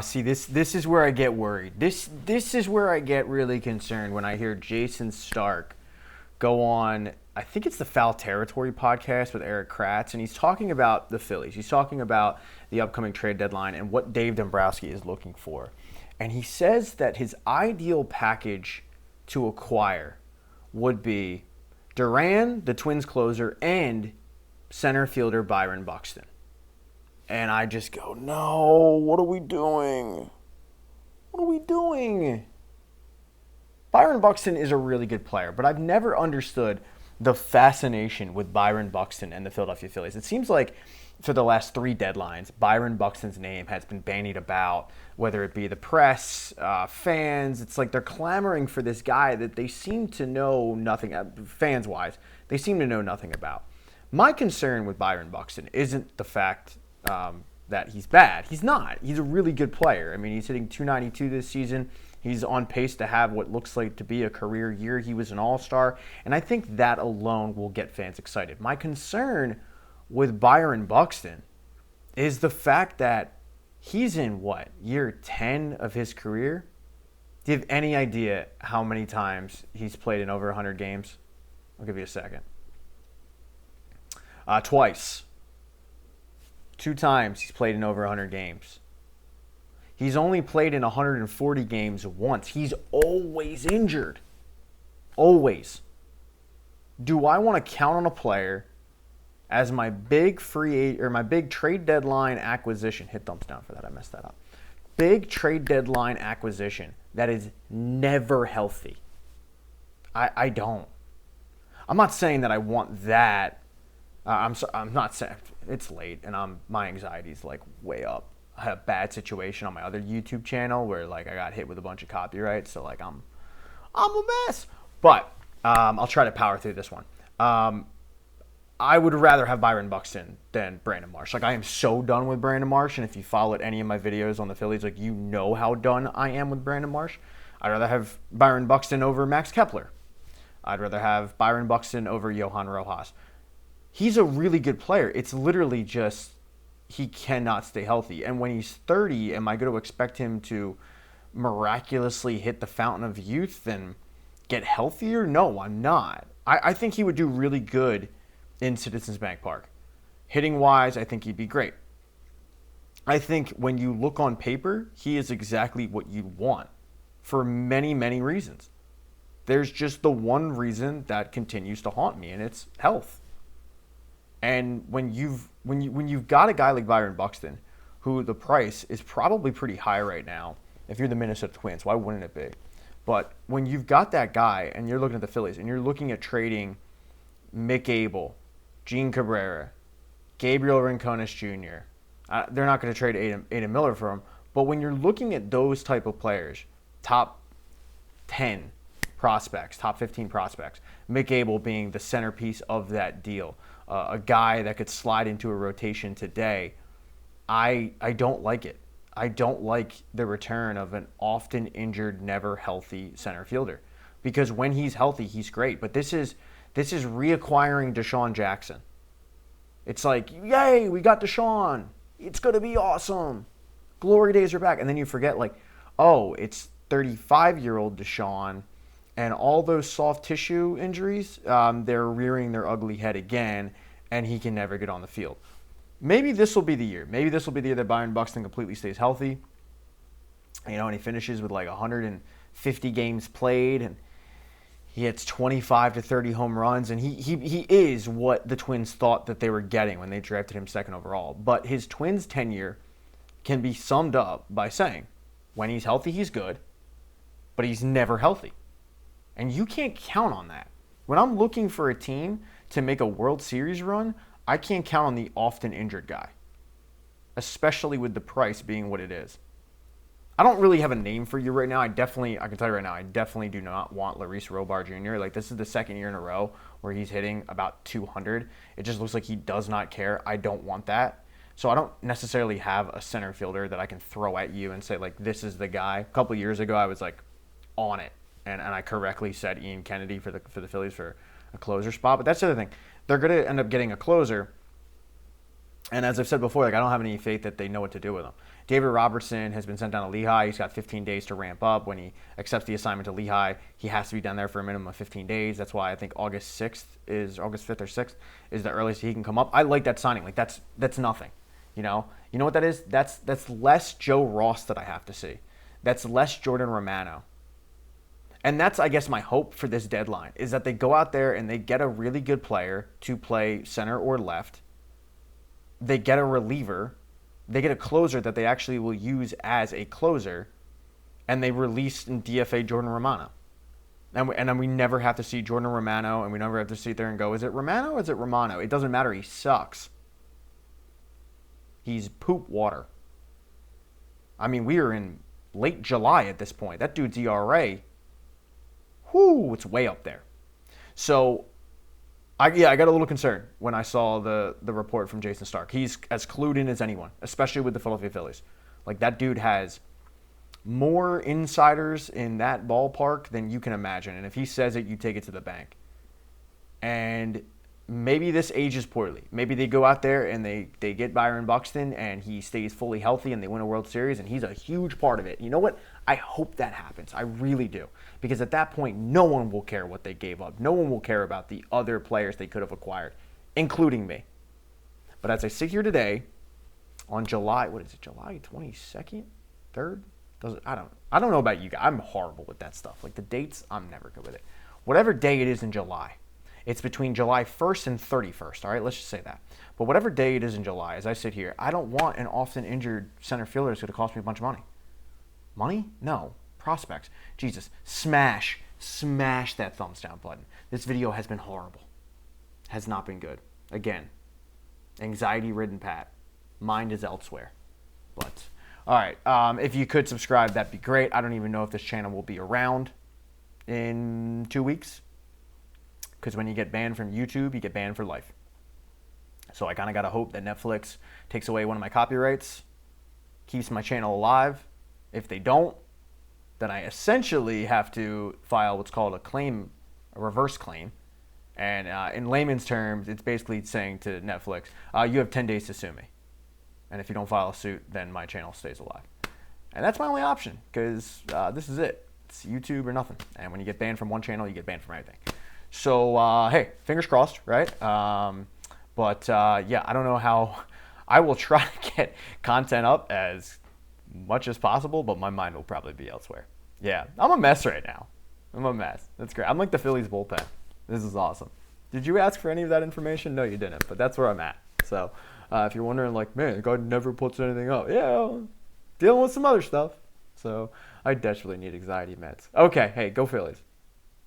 See, this is where I get worried. This is where I get really concerned when I hear Jayson Stark go on. I think it's the Foul Territory podcast with Eric Kratz, and he's talking about the Phillies. He's talking about the upcoming trade deadline and what Dave Dombrowski is looking for. And he says that his ideal package to acquire would be Duran, the Twins closer, and center fielder Byron Buxton. And I just go, no, what are we doing? What are we doing? Byron Buxton is a really good player, but I've never understood the fascination with Byron Buxton and the Philadelphia Phillies. It seems like for the last 3 deadlines, Byron Buxton's name has been bandied about, whether it be the press, fans. It's like they're clamoring for this guy that they seem to know nothing, fans-wise, they seem to know nothing about. My concern with Byron Buxton isn't the fact that he's bad. He's not. He's a really good player. I mean, he's hitting .292 this season. He's on pace to have what looks like to be a career year. He was an all-star, and I think that alone will get fans excited. My concern with Byron Buxton is the fact that he's in, year 10 of his career? Do you have any idea how many times he's played in over 100 games? I'll give you a second. Twice. 2 times he's played in over 100 games. He's only played in 140 games once. He's always injured. Always. Do I want to count on a player as my big my big trade deadline acquisition? Hit thumbs down for that. I messed that up. Big trade deadline acquisition that is never healthy. I don't. I'm not saying that I want that. I'm not saying it's late and my anxiety's like way up. I had a bad situation on my other YouTube channel where like I got hit with a bunch of copyright, so like I'm a mess. But I'll try to power through this one. I would rather have Byron Buxton than Brandon Marsh. Like I am so done with Brandon Marsh, and if you followed any of my videos on the Phillies, like you know how done I am with Brandon Marsh. I'd rather have Byron Buxton over Max Kepler. I'd rather have Byron Buxton over Johan Rojas. He's a really good player. It's literally just he cannot stay healthy. And when he's 30, am I going to expect him to miraculously hit the fountain of youth and get healthier? No, I'm not. I think he would do really good in Citizens Bank Park. Hitting-wise, I think he'd be great. I think when you look on paper, he is exactly what you want for many, many reasons. There's just the one reason that continues to haunt me, and it's health. And when you've got a guy like Byron Buxton, who the price is probably pretty high right now, if you're the Minnesota Twins, why wouldn't it be? But when you've got that guy and you're looking at the Phillies and you're looking at trading Mick Abel, Gene Cabrera, Gabriel Rincones Jr., they're not going to trade Adam Miller for him. But when you're looking at those type of players, top 10 prospects, top 15 prospects, Mick Abel being the centerpiece of that deal, a guy that could slide into a rotation today, I don't like it. I don't like the return of an often injured, never healthy center fielder. Because when he's healthy, he's great. But this is reacquiring Deshaun Jackson. It's like, yay, we got Deshaun. It's going to be awesome. Glory days are back. And then you forget, like, oh, it's 35-year-old Deshaun. And all those soft tissue injuries, they're rearing their ugly head again, and he can never get on the field. Maybe this will be the year. Maybe this will be the year that Byron Buxton completely stays healthy. You know, and he finishes with like 150 games played, and he hits 25 to 30 home runs, and he is what the Twins thought that they were getting when they drafted him second overall. But his Twins tenure can be summed up by saying, when he's healthy, he's good, but he's never healthy. And you can't count on that. When I'm looking for a team to make a World Series run, I can't count on the often injured guy, especially with the price being what it is. I don't really have a name for you right now. I can tell you right now, I definitely do not want Luis Robar Jr. Like, this is the second year in a row where he's hitting about 200. It just looks like he does not care. I don't want that. So I don't necessarily have a center fielder that I can throw at you and say, like, this is the guy. A couple years ago, I was, like, on it. And I correctly said Ian Kennedy for the Phillies for a closer spot. But that's the other thing. They're going to end up getting a closer. And as I've said before, like, I don't have any faith that they know what to do with him. David Robertson has been sent down to Lehigh. He's got 15 days to ramp up. When he accepts the assignment to Lehigh, he has to be down there for a minimum of 15 days. That's why I think August 5th or 6th is the earliest he can come up. I like that signing. Like that's nothing. You know what that is? That's less Joe Ross that I have to see. That's less Jordan Romano. And that's, I guess, my hope for this deadline is that they go out there and they get a really good player to play center or left. They get a reliever. They get a closer that they actually will use as a closer. And they release and DFA Jordan Romano. And then we never have to see Jordan Romano, and we never have to sit there and go, is it Romano or is it Romano? It doesn't matter. He sucks. He's poop water. I mean, we are in late July at this point. That dude's ERA, whoo, it's way up there. So, I got a little concerned when I saw the report from Jayson Stark. He's as clued in as anyone, especially with the Philadelphia Phillies. Like, that dude has more insiders in that ballpark than you can imagine. And if he says it, you take it to the bank. And maybe this ages poorly. Maybe they go out there and they get Byron Buxton and he stays fully healthy and they win a World Series and he's a huge part of it. You know what? I hope that happens. I really do. Because at that point, no one will care what they gave up. No one will care about the other players they could have acquired, including me. But as I sit here today on July 22nd? 3rd? I don't know about you guys. I'm horrible with that stuff. Like the dates, I'm never good with it. Whatever day it is in July, it's between July 1st and 31st, all right? Let's just say that. But whatever day it is in July, as I sit here, I don't want an often injured center fielder that's going to cost me a bunch of money. Money? No. Prospects. Jesus. Smash that thumbs down button. This video has been horrible. Has not been good. Again, anxiety-ridden Pat. Mind is elsewhere. But, all right. If you could subscribe, that'd be great. I don't even know if this channel will be around in 2 weeks. Because when you get banned from YouTube, you get banned for life. So I kind of got to hope that Netflix takes away one of my copyrights, keeps my channel alive. If they don't, then I essentially have to file what's called a reverse claim. And in layman's terms, it's basically saying to Netflix, you have 10 days to sue me. And if you don't file a suit, then my channel stays alive. And that's my only option, because this is it. It's YouTube or nothing. And when you get banned from one channel, you get banned from everything. So, hey, fingers crossed, right? Yeah, I don't know how. I will try to get content up as much as possible, but my mind will probably be elsewhere. Yeah, I'm a mess right now. I'm a mess. That's great. I'm like the Phillies bullpen. This is awesome. Did you ask for any of that information? No, you didn't, but that's where I'm at. So, if you're wondering, like, man, God never puts anything up. Yeah, dealing with some other stuff. So, I desperately need anxiety meds. Okay, hey, go Phillies.